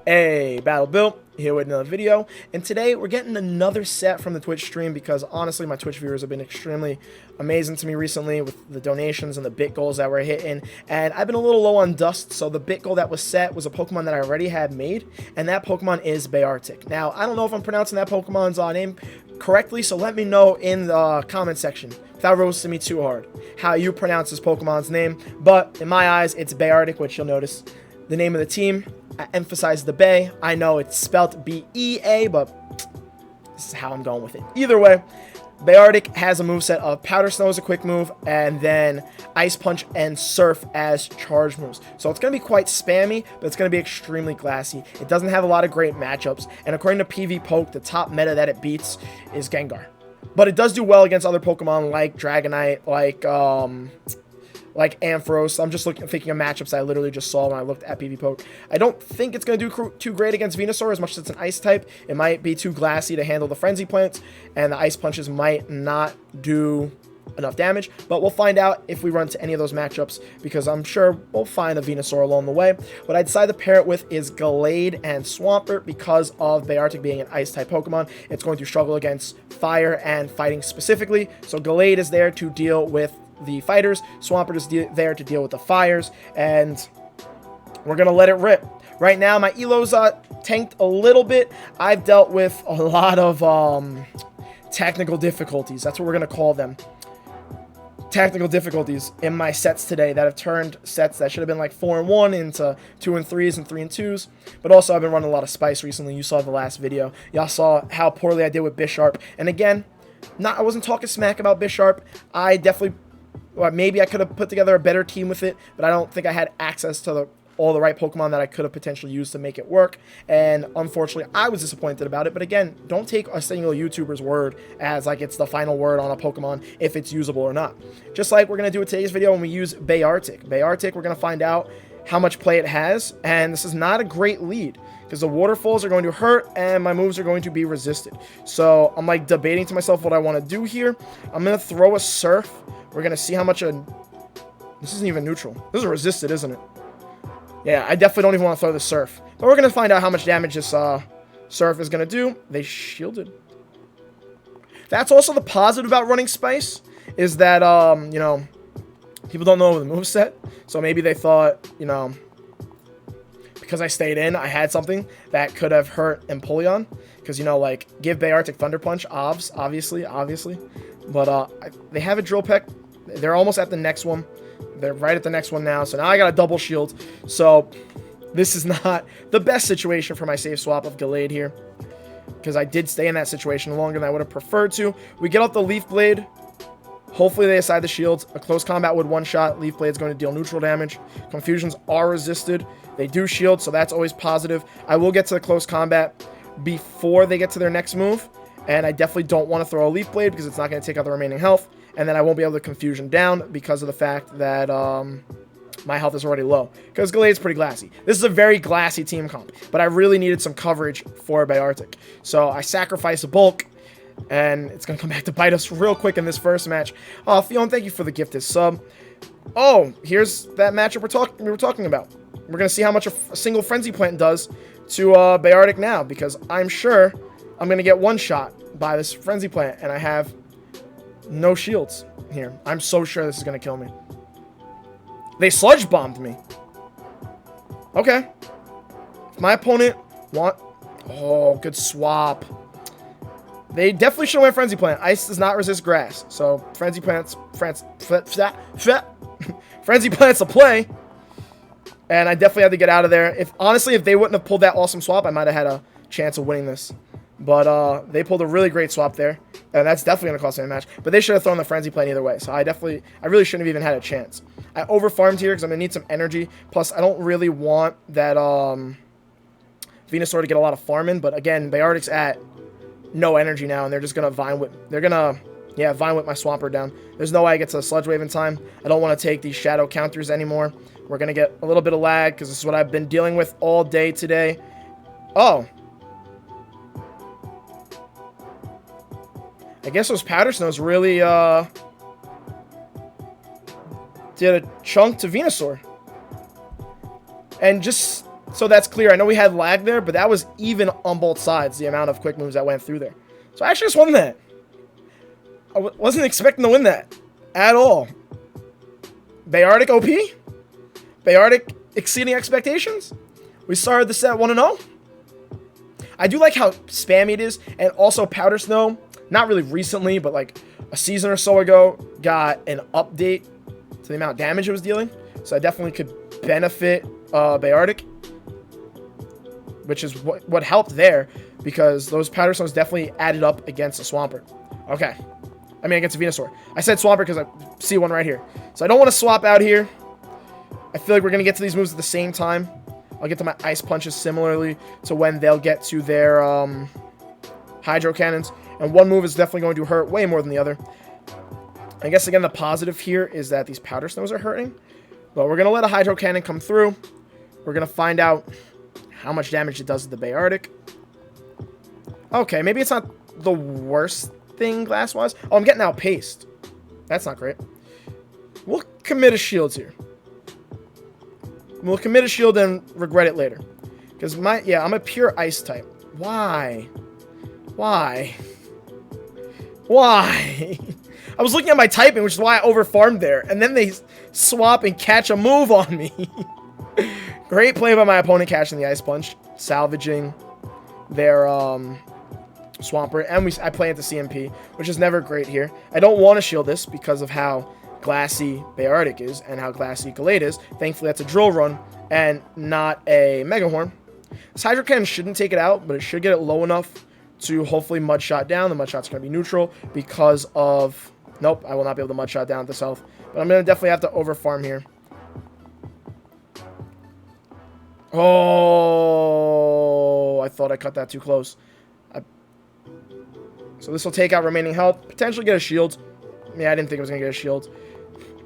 Hey, Battle Bill here with another video, and today we're getting another set from the Twitch stream because honestly my Twitch viewers have been extremely amazing to me recently with the donations and the bit goals that we're hitting, and I've been a little low on dust, so the bit goal that was set was a Pokemon that I already had made, and that Pokemon is Beartic. Now, I don't know if I'm pronouncing that Pokemon's name correctly, so let me know in the comment section without roasting me too hard how you pronounce this Pokemon's name, but in my eyes it's Beartic, which you'll notice the name of the team. I emphasize the Bay. I know it's spelt B-E-A, but this is how I'm going with it. Either way, Beartic has a moveset of Powder Snow as a quick move, and then Ice Punch and Surf as charge moves. So it's going to be quite spammy, but it's going to be extremely glassy. It doesn't have a lot of great matchups, and according to PV Poke, the top meta that it beats is Gengar. But it does do well against other Pokemon like Dragonite, like Ampharos. I'm just thinking of matchups I literally just saw when I looked at PV Poke. I don't think it's going to do too great against Venusaur as much as it's an ice type. It might be too glassy to handle the Frenzy Plants, and the Ice Punches might not do enough damage, but we'll find out if we run into any of those matchups, because I'm sure we'll find a Venusaur along the way. What I decided to pair it with is Gallade and Swampert because of Beartic being an ice-type Pokemon. It's going to struggle against fire and fighting specifically, so Gallade is there to deal with the fighters, Swampert is there to deal with the fires, and we're gonna let it rip. Right now, my Elo's tanked a little bit. I've dealt with a lot of technical difficulties. That's what we're gonna call them. Technical difficulties in my sets today that have turned sets that should have been like 4-1 into 2-3s and 3-2s. But also, I've been running a lot of Spice recently. You saw the last video. Y'all saw how poorly I did with Bisharp. And again, I wasn't talking smack about Bisharp. I definitely, or maybe I could have put together a better team with it, but I don't think I had access to all the right Pokemon that I could have potentially used to make it work, and unfortunately I was disappointed about it. But again, don't take a single YouTuber's word as like it's the final word on a Pokemon if it's usable or not. Just like we're going to do with today's video when we use Beartic. Beartic, we're going to find out how much play it has, and this is not a great lead because the waterfalls are going to hurt and my moves are going to be resisted. So I'm like debating to myself what I want to do here. I'm going to throw a Surf. We're going to see how much this isn't even neutral. This is resisted, isn't it? Yeah, I definitely don't even want to throw the Surf. But we're going to find out how much damage this Surf is going to do. They shielded. That's also the positive about running Spice, is that, you know, people don't know the moveset. So maybe they thought, you know, because I stayed in, I had something that could have hurt Empoleon. Because, you know, like, give Beartic Thunder Punch, obviously. But they have a Drill Peck. They're almost at the next one. They're right at the next one now. So now I got a double shield. So this is not the best situation for my safe swap of Gallade here, because I did stay in that situation longer than I would have preferred to. We get out the Leaf Blade. Hopefully they aside the shields. A close combat with one shot. Leaf Blade is going to deal neutral damage. Confusions are resisted. They do shield, so that's always positive. I will get to the close combat before they get to their next move. And I definitely don't want to throw a Leaf Blade because it's not going to take out the remaining health. And then I won't be able to Confusion down because of the fact that my health is already low. Because Gallade's pretty glassy. This is a very glassy team comp. But I really needed some coverage for Beartic. So I sacrificed a bulk. And it's going to come back to bite us real quick in this first match. Oh, Fion, thank you for the gifted sub. Oh, here's that matchup we were talking about. We're going to see how much a single Frenzy Plant does to Beartic now. Because I'm sure I'm going to get one shot by this Frenzy Plant. And I have no shields here. I'm so sure this is going to kill me. They Sludge Bombed me. Okay. If my opponent Oh, good swap. They definitely should have went Frenzy Plant. Ice does not resist grass. So, Frenzy Plant's Frenzy Plant's a play. And I definitely had to get out of there. Honestly, if they wouldn't have pulled that awesome swap, I might have had a chance of winning this. But they pulled a really great swap there. And that's definitely going to cost me a match. But they should have thrown the Frenzy Plant either way. So I really shouldn't have even had a chance. I over-farmed here because I'm going to need some energy. Plus, I don't really want that Venusaur to get a lot of farm in. But again, Beartic's at no energy now. And they're just going to Vine Whip. They're going to, yeah, Vine Whip my Swampert down. There's no way I get to Sludge Wave in time. I don't want to take these Shadow counters anymore. We're going to get a little bit of lag because this is what I've been dealing with all day today. Oh. I guess those Powder Snows really did a chunk to Venusaur. And just so that's clear. I know we had lag there, but that was even on both sides, the amount of quick moves that went through there. So I actually just won that. I wasn't expecting to win that at all. Beartic OP? Beartic exceeding expectations? We started the set 1-0. I do like how spammy it is, and also Powder Snow, not really recently, but like a season or so ago, got an update to the amount of damage it was dealing. So I definitely could benefit Beartic, which is what helped there, because those Powder Snows definitely added up against the Swampert. Okay. I mean, against a Venusaur. I said Swampert because I see one right here. So I don't want to swap out here. I feel like we're going to get to these moves at the same time. I'll get to my Ice Punches similarly to when they'll get to their Hydro Cannons. And one move is definitely going to hurt way more than the other. I guess, again, the positive here is that these Powder Snows are hurting. But we're going to let a Hydro Cannon come through. We're going to find out how much damage it does to the Beartic. Okay, maybe it's not the worst thing glass-wise. Oh, I'm getting outpaced. That's not great. We'll commit a shields here. We'll commit a shield and regret it later. Because I'm a pure ice type. Why? Why? Why? I was looking at my typing, which is why I overfarmed there. And then they swap and catch a move on me. Great play by my opponent catching the Ice Punch. Salvaging their Swampert. And I play into CMP, which is never great here. I don't want to shield this because of how glassy Beartic is and how glassy Gallade is. Thankfully, that's a Drill Run and not a Mega Horn. This Hydro Cannon shouldn't take it out, but it should get it low enough to hopefully Mud Shot down. The Mud Shot's going to be neutral because of... Nope, I will not be able to Mud Shot down at this health. But I'm going to definitely have to overfarm here. Oh, I thought I cut that too close. So this will take out remaining health. Potentially get a shield. Yeah, I didn't think it was going to get a shield.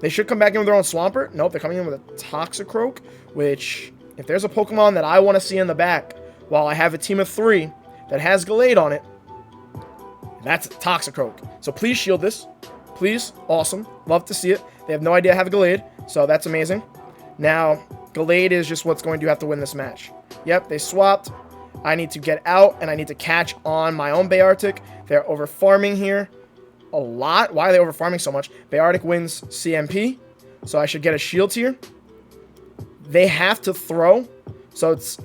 They should come back in with their own Swampert. Nope, they're coming in with a Toxicroak, which, if there's a Pokemon that I want to see in the back, while I have a team of 3 that has Gallade on it, that's Toxicroak. So please shield this. Please. Awesome. Love to see it. They have no idea I have a Gallade, so that's amazing. Now, Gallade is just what's going to have to win this match. Yep, they swapped. I need to get out, and I need to catch on my own Beartic. They're over-farming here a lot. Why are they over-farming so much? Beartic wins CMP, so I should get a shield here. They have to throw, so it's...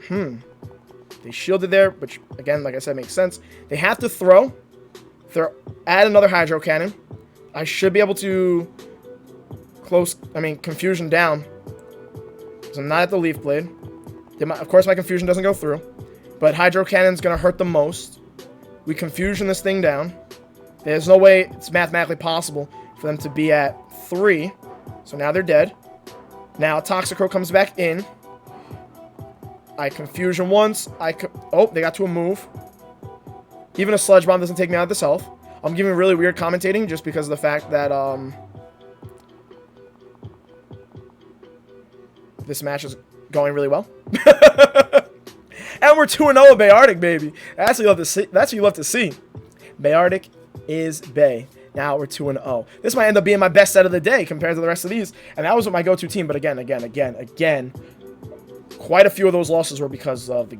They shielded there, which, again, like I said, makes sense. They have to throw. Add another Hydro Cannon. I should be able to Confusion down. Because I'm not at the Leaf Blade. Of course, my Confusion doesn't go through. But Hydro Cannon's going to hurt the most. We Confusion this thing down. There's no way it's mathematically possible for them to be at 3. So now they're dead. Now Toxicroak comes back in. I Confusion once. Oh, they got to a move. Even a Sludge Bomb doesn't take me out of this health. I'm giving really weird commentating just because of the fact that this match is going really well. And we're 2-0 at Beartic, baby. That's what you love to see. That's what you love to see. Beartic is Bay. Now we're 2-0. This might end up being my best set of the day compared to the rest of these. And that was with my go-to team. But again, quite a few of those losses were because of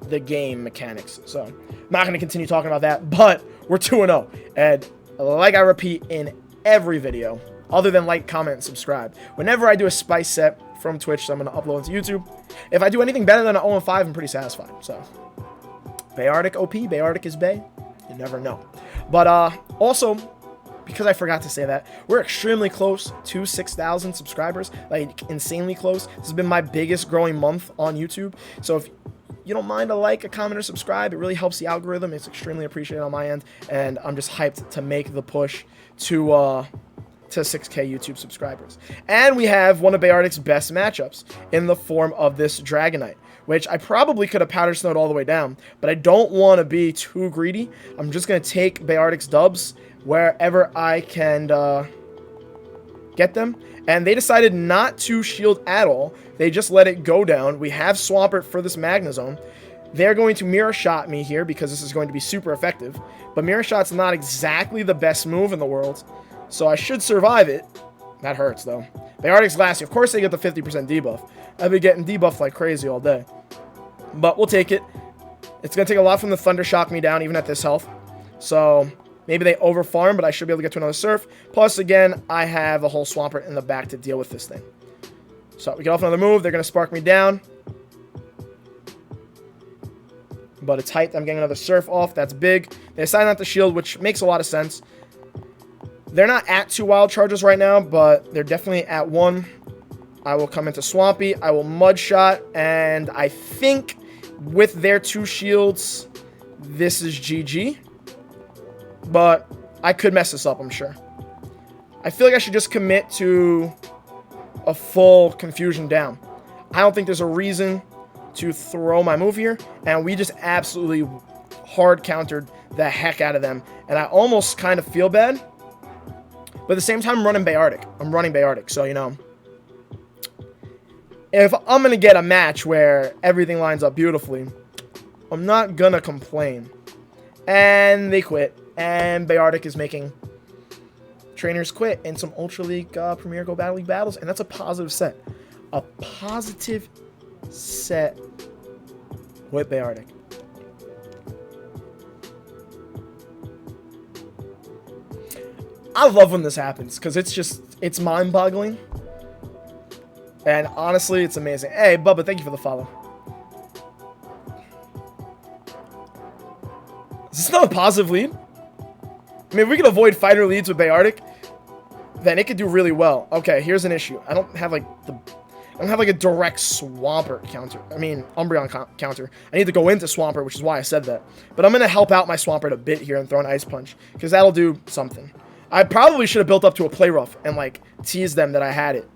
the game mechanics. So I'm not going to continue talking about that. But we're 2-0. And like I repeat in every video, other than like, comment, and subscribe, whenever I do a spice set from Twitch, so I'm going to upload into YouTube, if I do anything better than an 0-5, I'm pretty satisfied. So, Beartic OP, Beartic is Bay. You never know. But also, because I forgot to say that, we're extremely close to 6,000 subscribers. Like, insanely close. This has been my biggest growing month on YouTube. So if you don't mind a like, a comment, or subscribe, it really helps the algorithm. It's extremely appreciated on my end. And I'm just hyped to make the push to 6K YouTube subscribers. And we have one of Beartic's best matchups in the form of this Dragonite, which I probably could have Powder Snowed all the way down, but I don't want to be too greedy. I'm just going to take Beartic's dubs wherever I can get them. And they decided not to shield at all. They just let it go down. We have Swampert for this Magnezone. They're going to Mirror Shot me here because this is going to be super effective. But Mirror Shot's not exactly the best move in the world, so I should survive it. That hurts, though. Beartic's glassy. Of course they get the 50% debuff. I've been getting debuffed like crazy all day. But we'll take it. It's going to take a lot from the Thunder Shock me down, even at this health. So maybe they overfarm, but I should be able to get to another Surf. Plus, again, I have a whole Swampert in the back to deal with this thing. So we get off another move. They're going to Spark me down. But it's hyped. I'm getting another Surf off. That's big. They assign out the shield, which makes a lot of sense. They're not at 2 Wild Charges right now, but they're definitely at 1. I will come into Swampy. I will Mud Shot, and I think with their 2 shields, this is GG. But I could mess this up, I'm sure. I feel like I should just commit to a full Confusion down. I don't think there's a reason to throw my move here, and we just absolutely hard countered the heck out of them, and I almost kind of feel bad, but at the same time, I'm running Beartic, so, you know, if I'm going to get a match where everything lines up beautifully, I'm not going to complain. And they quit, and Beartic is making trainers quit in some Ultra League Premier Go Battle League battles, and that's a positive set. A positive set with Beartic. I love when this happens, because it's mind-boggling. And honestly, it's amazing. Hey, Bubba, thank you for the follow. Is this not a positive lead? I mean, if we can avoid fighter leads with Beartic, then it could do really well. Okay, here's an issue. I don't have like a direct Swampert counter. I mean, Umbreon counter. I need to go into Swampert, which is why I said that. But I'm going to help out my Swampert a bit here and throw an Ice Punch, because that'll do something. I probably should have built up to a Play Rough and, like, teased them that I had it,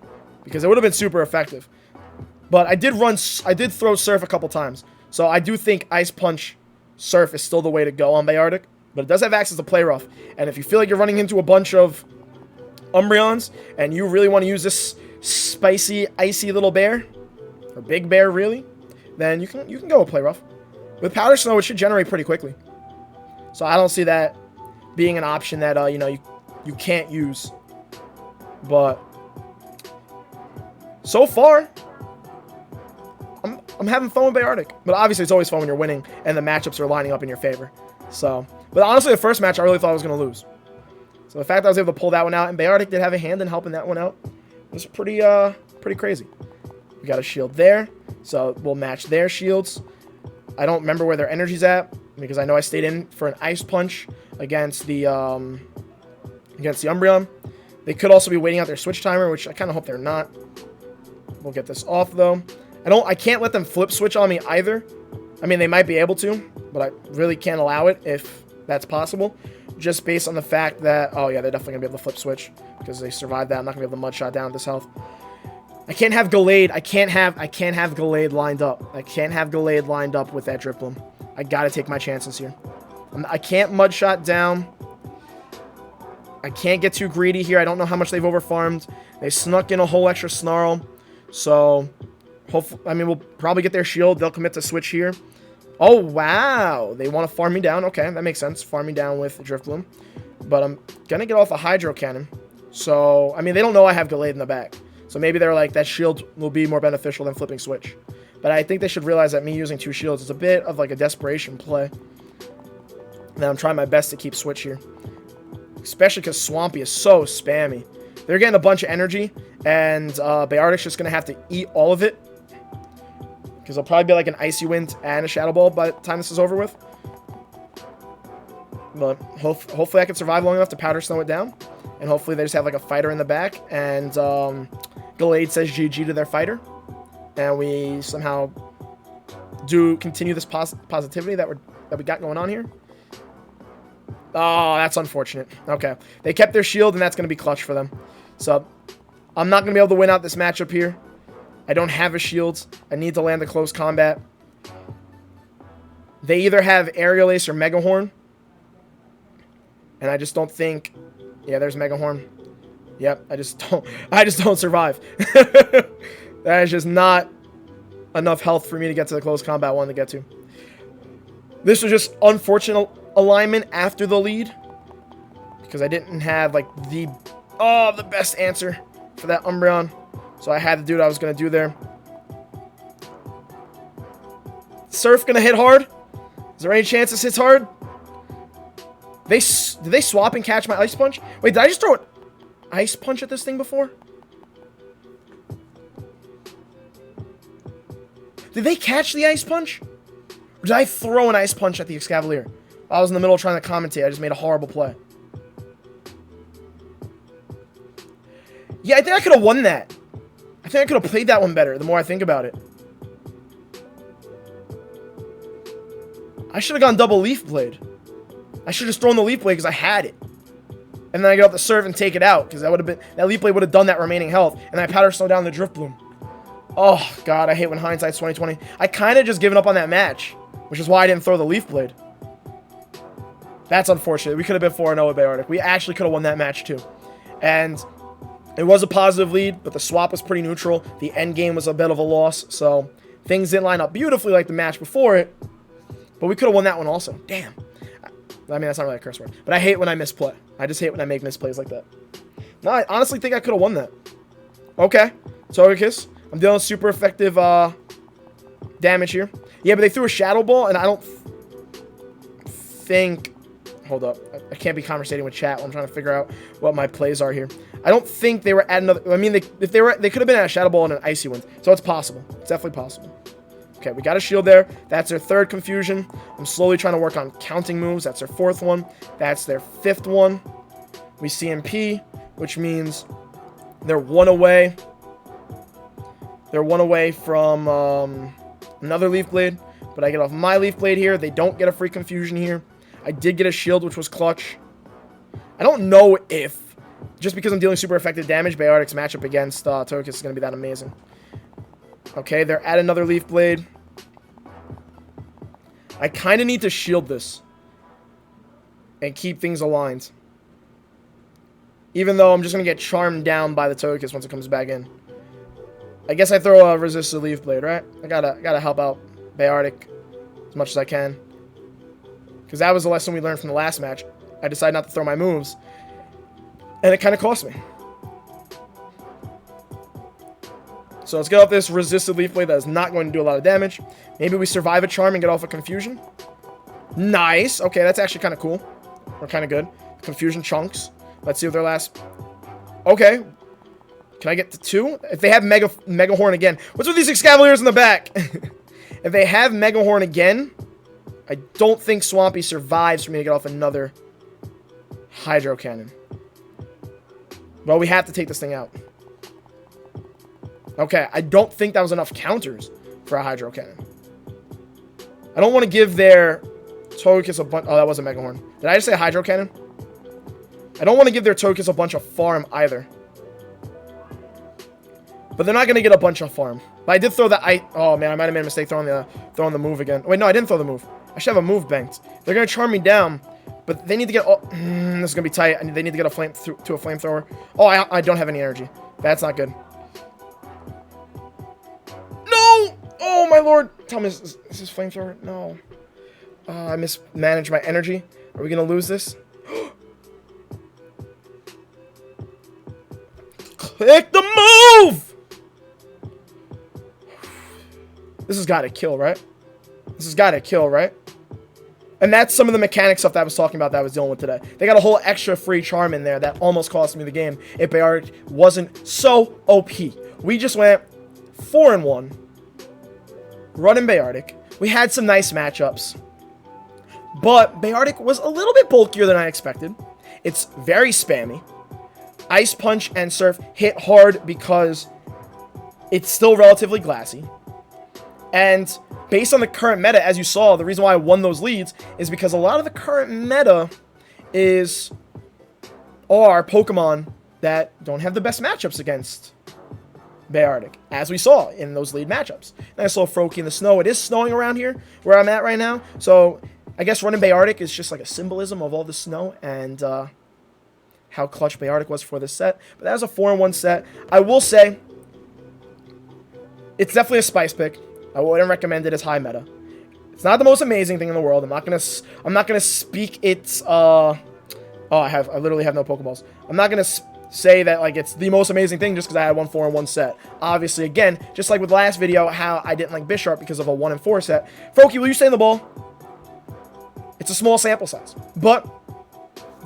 because it would have been super effective. But I did throw Surf a couple times. So I do think Ice Punch Surf is still the way to go on Beartic. But it does have access to Play Rough. And if you feel like you're running into a bunch of Umbreons, and you really want to use this spicy, icy little bear, or big bear, really, then you can go with Play Rough. With Powder Snow, it should generate pretty quickly. So I don't see that being an option that, you know, you can't use. But so far, I'm having fun with Beartic. But obviously, it's always fun when you're winning and the matchups are lining up in your favor. So, but honestly, the first match, I really thought I was going to lose. So the fact that I was able to pull that one out, and Beartic did have a hand in helping that one out, was pretty crazy. We got a shield there, so we'll match their shields. I don't remember where their energy's at, because I know I stayed in for an Ice Punch against the Umbreon. They could also be waiting out their switch timer, which I kind of hope they're not. We'll get this off, though. I can't let them flip switch on me either. I mean, they might be able to, but I really can't allow it if that's possible. Just based on the fact that, oh yeah, they're definitely going to be able to flip switch because they survived that. I'm not going to be able to Mud Shot down at this health. I can't have Gallade. I can't have Gallade lined up. I can't have Gallade lined up with that Drifloon. I got to take my chances here. I can't Mud Shot down. I can't get too greedy here. I don't know how much they've overfarmed. They snuck in a whole extra Snarl. So, hopefully, I mean, we'll probably get their shield. They'll commit to switch here. Oh, wow. They want to farm me down. Okay, that makes sense. Farm me down with Drifloon. But I'm going to get off a Hydro Cannon. So, I mean, they don't know I have Gallade in the back. So maybe they're like, that shield will be more beneficial than flipping switch. But I think they should realize that me using 2 shields is a bit of like a desperation play. And I'm trying my best to keep switch here. Especially because Swampy is so spammy. They're getting a bunch of energy. And Beartic's just going to have to eat all of it. Because it'll probably be like an Icy Wind and a Shadow Ball by the time this is over with. But hopefully I can survive long enough to Powder Snow it down. And hopefully they just have like a fighter in the back. And Gallade says GG to their fighter. And we somehow do continue this positivity that we got going on here. Oh, that's unfortunate. Okay. They kept their shield, and that's going to be clutch for them. So, I'm not going to be able to win out this matchup here. I don't have a shield. I need to land a close combat. They either have Aerial Ace or Mega Horn. And I just don't think... Yeah, there's Mega Horn. Yep, I just don't survive. That is just not enough health for me to get to the close combat I wanted to get to. This was just unfortunate alignment after the lead. Because I didn't have, like, the best answer for that Umbreon. So I had to do what I was going to do there. Surf gonna hit hard? Is there any chance this hits hard? Did they swap and catch my Ice Punch? Wait, did I just throw an Ice Punch at this thing before? Did they catch the Ice Punch? Or did I throw an Ice Punch at the Escavalier? I was in the middle of trying to commentate. I just made a horrible play. Yeah, I think I could have won that. I think I could have played that one better the more I think about it. I should have gone double Leaf Blade. I should have just thrown the Leaf Blade because I had it. And then I get off the serve and take it out because that Leaf Blade would have done that remaining health. And I Powder Snow down the Drift Bloom. Oh, God, I hate when hindsight's 2020. I kind of just given up on that match, which is why I didn't throw the Leaf Blade. That's unfortunate. We could have been 4-0 with Beartic. We actually could have won that match, too. And it was a positive lead, but the swap was pretty neutral. The end game was a bit of a loss, so things didn't line up beautifully like the match before it. But we could have won that one also. Damn. I mean, that's not really a curse word. But I hate when I misplay. I just hate when I make misplays like that. No, I honestly think I could have won that. Okay. Togekiss. I'm dealing super effective damage here. Yeah, but they threw a Shadow Ball, and I don't think... Hold up. I can't be conversating with chat while I'm trying to figure out what my plays are here. I don't think they were at another... I mean, they could have been at a Shadow Ball and an Icy Wind. So it's possible. It's definitely possible. Okay, we got a shield there. That's their third confusion. I'm slowly trying to work on counting moves. That's their fourth one. That's their fifth one. We CMP, which means they're one away. They're one away from another Leaf Blade. But I get off my Leaf Blade here. They don't get a free confusion here. I did get a shield, which was clutch. I don't know if, just because I'm dealing super effective damage, Beartic's matchup against Togekiss is going to be that amazing. Okay, they're at another Leaf Blade. I kind of need to shield this and keep things aligned. Even though I'm just going to get charmed down by the Togekiss once it comes back in. I guess I throw a resisted Leaf Blade, right? I gotta help out Beartic as much as I can. Because that was the lesson we learned from the last match. I decided not to throw my moves. And it kind of cost me. So let's get off this resisted Leaf Blade that is not going to do a lot of damage. Maybe we survive a charm and get off a confusion. Nice. Okay, that's actually kind of cool. Or kind of good. Confusion chunks. Let's see what their last... Okay. Can I get to 2? If they have Mega Horn again. What's with these Escavaliers in the back? If they have Mega Horn again, I don't think Swampy survives for me to get off another Hydro Cannon. Well, we have to take this thing out. Okay, I don't think that was enough counters for a Hydro Cannon. I don't want to give their Togekiss a bunch... Oh, that was a Mega Horn. Did I just say Hydro Cannon? I don't want to give their Togekiss a bunch of farm either. But they're not going to get a bunch of farm. But I did throw that... Oh, man, I might have made a mistake throwing the move again. Wait, no, I didn't throw the move. I should have a move banked. They're going to charm me down. But they need to get... Oh, this is going to be tight. They need to get a flamethrower. Oh, I don't have any energy. That's not good. Oh, my lord. Tell me, is this flamethrower? No. I mismanaged my energy. Are we going to lose this? Click the move! This has got to kill, right? This has got to kill, right? And that's some of the mechanic stuff that I was talking about that I was dealing with today. They got a whole extra free charm in there that almost cost me the game if Beartic wasn't so OP. We just went 4-1. Running Beartic. We had some nice matchups. But Beartic was a little bit bulkier than I expected. It's very spammy. Ice Punch and Surf hit hard because it's still relatively glassy. And based on the current meta, as you saw, the reason why I won those leads is because a lot of the current meta are Pokemon that don't have the best matchups against Beartic, as we saw in those lead matchups. And I saw Froakie in the snow. It is snowing around here where I'm at right now. So I guess running Beartic is just like a symbolism of all the snow and how clutch Beartic was for this set. But that was a 4-1 set. I will say it's definitely a spice pick. I wouldn't recommend it as high meta. It's not the most amazing thing in the world. I'm not gonna speak its I literally have no Pokeballs. I'm not gonna say that like it's the most amazing thing just because I had 1-4 and 1 set. Obviously, again, just like with the last video, how I didn't like Bisharp because of a 1 and 4 set. Froakie, will you stay in the ball? It's a small sample size, but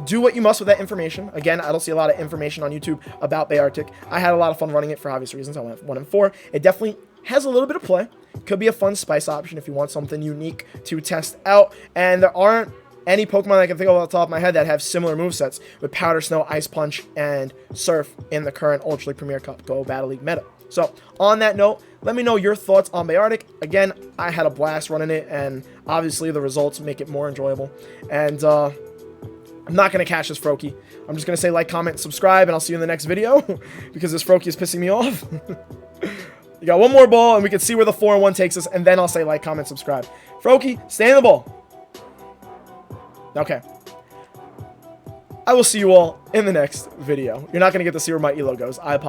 do what you must with that information. Again, I don't see a lot of information on YouTube about Beartic. I had a lot of fun running it for obvious reasons. I went 1 and 4. It definitely has a little bit of play. Could be a fun spice option if you want something unique to test out. And there aren't any Pokemon I can think of off the top of my head that have similar movesets with Powder Snow, Ice Punch, and Surf in the current Ultra League Premier Cup Go Battle League meta. So, on that note, let me know your thoughts on Beartic. Again, I had a blast running it, and obviously the results make it more enjoyable. And I'm not going to catch this Froakie. I'm just going to say like, comment, subscribe, and I'll see you in the next video because this Froakie is pissing me off. You got one more ball, and we can see where the 4 and 1 takes us, and then I'll say like, comment, subscribe. Froakie, stay in the ball. Okay. I will see you all in the next video. You're not going to get to see where my elo goes. I apologize.